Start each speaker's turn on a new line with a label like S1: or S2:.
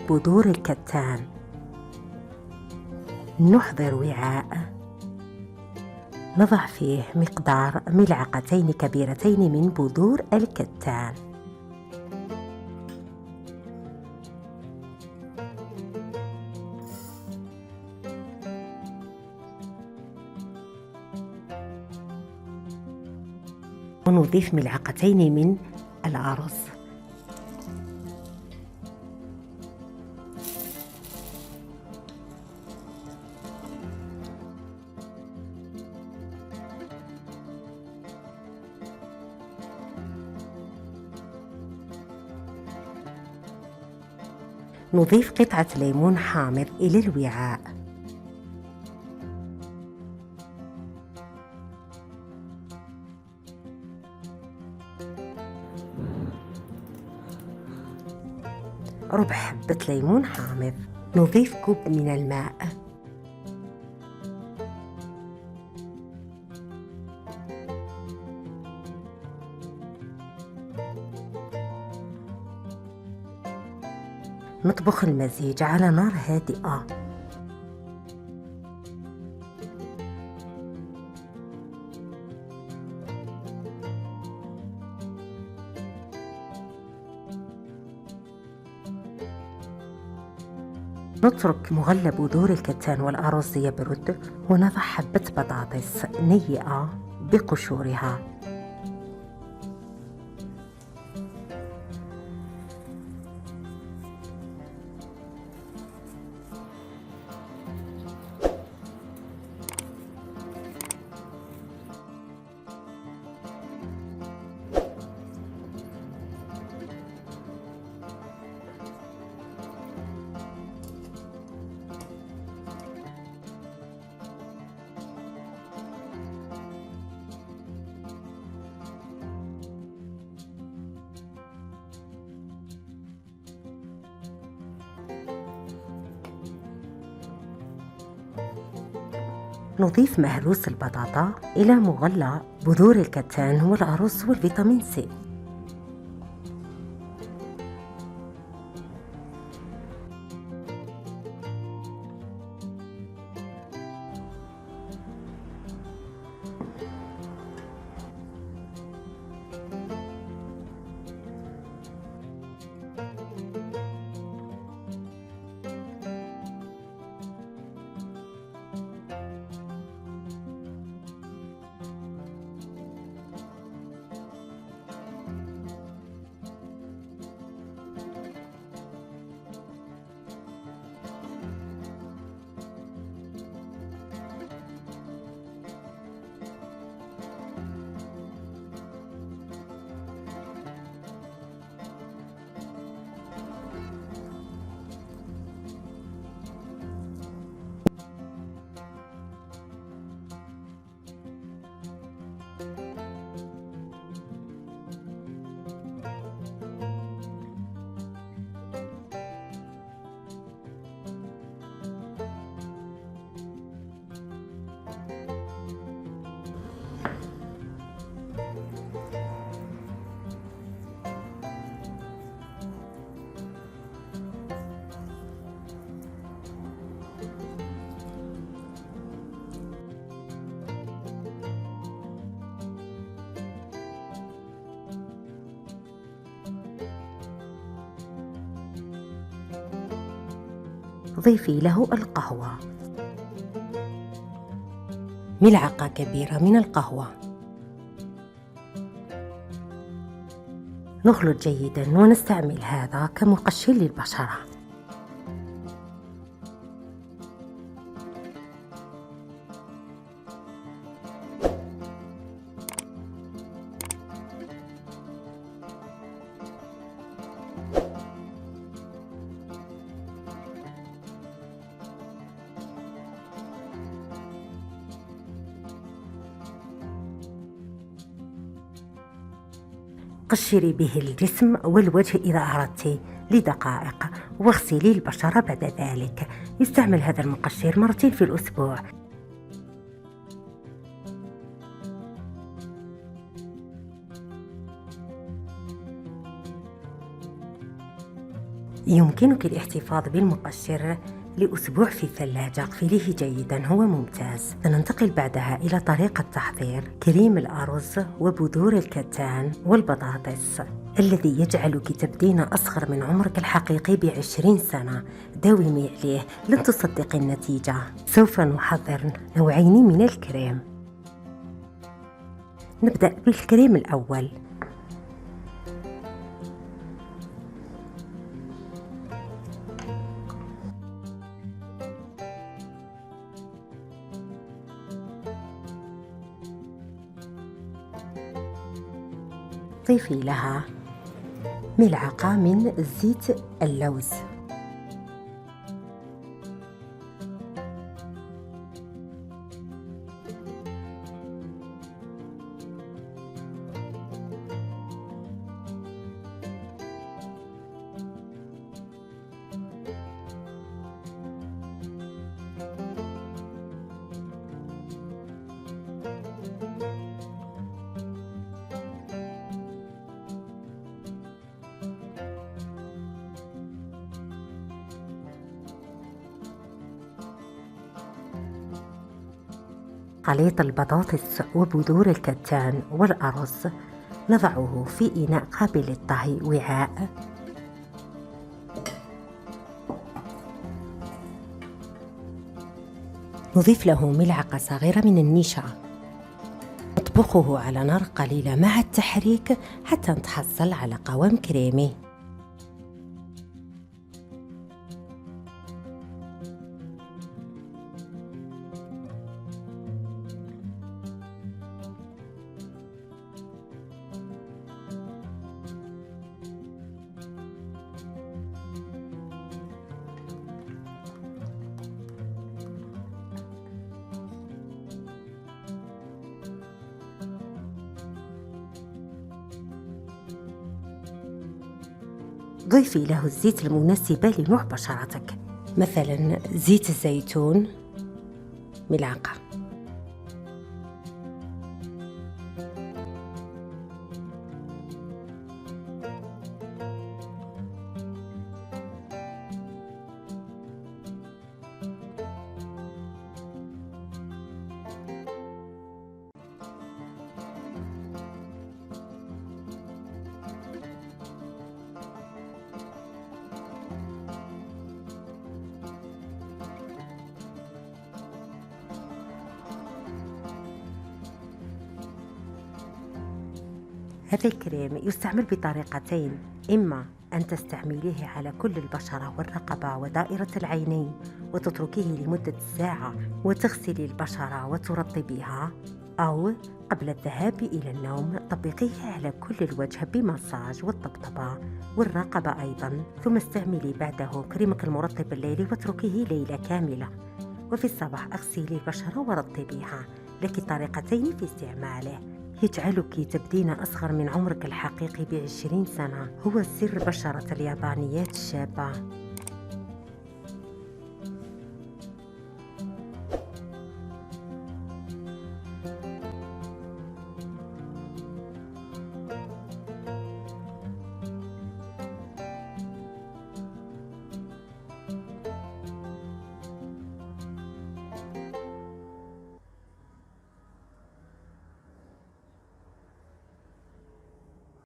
S1: بذور الكتان. نحضر وعاء نضع فيه مقدار ملعقتين كبيرتين من بذور الكتان. ونضيف ملعقتين من الأرز. نضيف قطعة ليمون حامض إلى الوعاء. ربع حبة ليمون حامض. نضيف كوب من الماء. نطبخ المزيج على نار هادئة. نترك مغلى بذور الكتان والأرز يبرد، ونضع حبة بطاطس نيئة بقشورها. نضيف مهروس البطاطا إلى مغلى بذور الكتان والأرز والفيتامين سي. ضيفي له القهوة، ملعقة كبيرة من القهوة. نخلط جيدا ونستعمل هذا كمقشر للبشرة. قشري به الجسم والوجه إذا أردت لدقائق، واغسلي البشرة بعد ذلك. يستعمل هذا المقشر مرتين في الأسبوع. يمكنك الاحتفاظ بالمقشر لأسبوع في الثلاجة. اقفليه جيدا، هو ممتاز. سننتقل بعدها إلى طريقة تحضير كريم الأرز وبذور الكتان والبطاطس الذي يجعلك تبدين أصغر من عمرك الحقيقي ب20 سنة. داومي عليه، لن تصدقي النتيجة. سوف نحضر نوعين من الكريم. نبدأ بالكريم الأول. ضيفي لها ملعقة من زيت اللوز، خليط البطاطس وبذور الكتان والأرز نضعه في إناء قابل للطهي، وعاء. نضيف له ملعقة صغيرة من النشا. نطبخه على نار قليلة مع التحريك حتى نتحصل على قوام كريمي. ضيفي له الزيت المناسب لنوع بشرتك، مثلا زيت الزيتون ملعقة. هذا الكريم يستعمل بطريقتين: إما أن تستعمليه على كل البشرة والرقبة ودائرة العينين وتتركيه لمدة ساعة وتغسلي البشرة وترطبيها، أو قبل الذهاب إلى النوم طبقيه على كل الوجه بمساج والطبطبة والرقبة أيضا، ثم استعملي بعده كريمك المرطب الليلي واتركيه ليلة كاملة، وفي الصباح اغسلي البشرة ورطبيها. لك طريقتين في استعماله، يجعلك تبدين أصغر من عمرك الحقيقي ب20 سنة. هو سر بشرة اليابانيات الشابة.